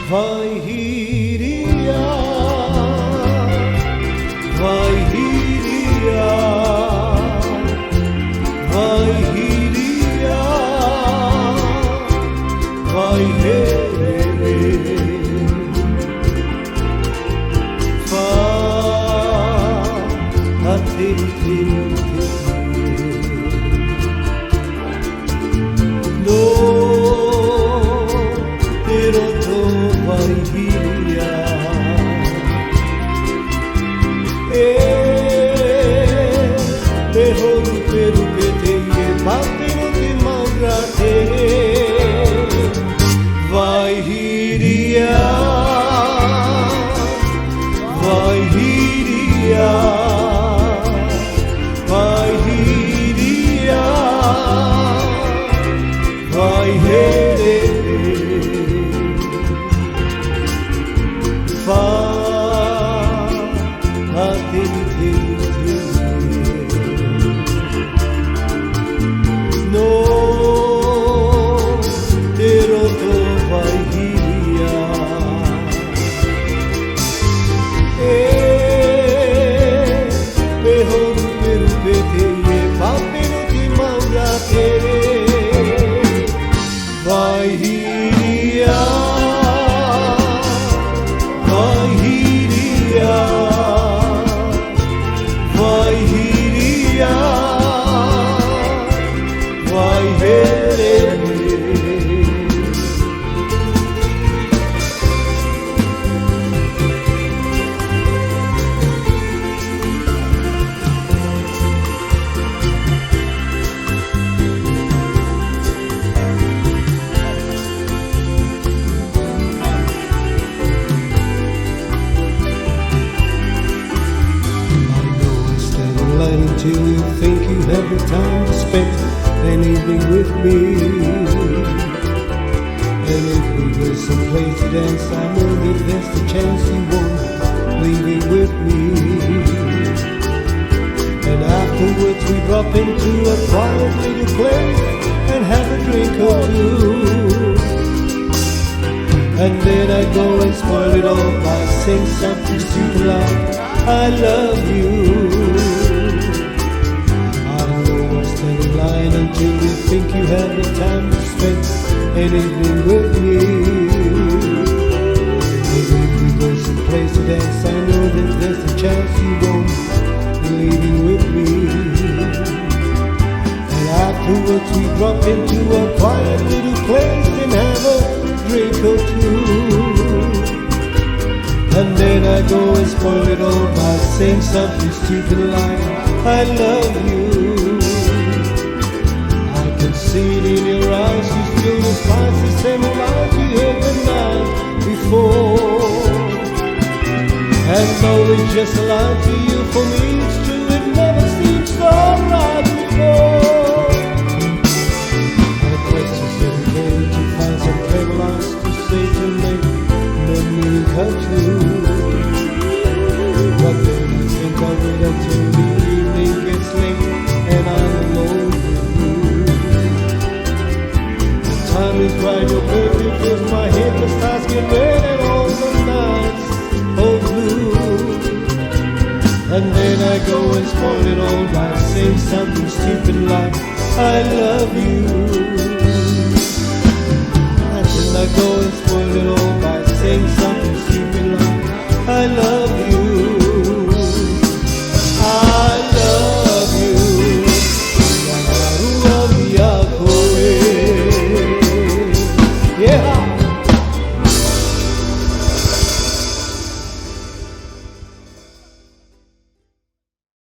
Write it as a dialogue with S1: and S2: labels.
S1: Vaihiria, Vaihiria, Vaihiria, Vaihiria. Fa atin tin no pero to Vaihiria deho rupe rupe te ye bate no te maurate Vaihiria Vaihiria Vaihiria Vaihiria Fa atin tin no tero to Vaihiria behoru peru pete ye papero ti maurate Vaihiria Vaihiria Vaihiria Vaihiria Till you think you have the time to spend an evening with me. And if we go someplace to dance, I know that there's the chance you won't leave it with me. And afterwards we drop into a quiet little place and have a drink or two. And then I go and spoil it all by saying something stupid like I love you. Until you think you have the time to spend an evening with me. Maybe if we go someplace to dance, I know that there's a chance you won't be leaving with me. And afterwards we drop into a quiet little place and have a drink or two. And then I go and spoil it all by saying something stupid like I love you. See it in your eyes, you still despise the same life you had the night before. And though it's just a lie to you, for me it's true, it never seemed so right before. And the questions every day to find some clever lines to say to make no meaning come true. But then I think of it until the evening gets late and I'm alone. Time is right, your perfume fills my head, the stars get red and all the nights oh blue. And then I go and spoil it all by saying something stupid like I love you. And then I go and spoil it all by saying something stupid like I love you.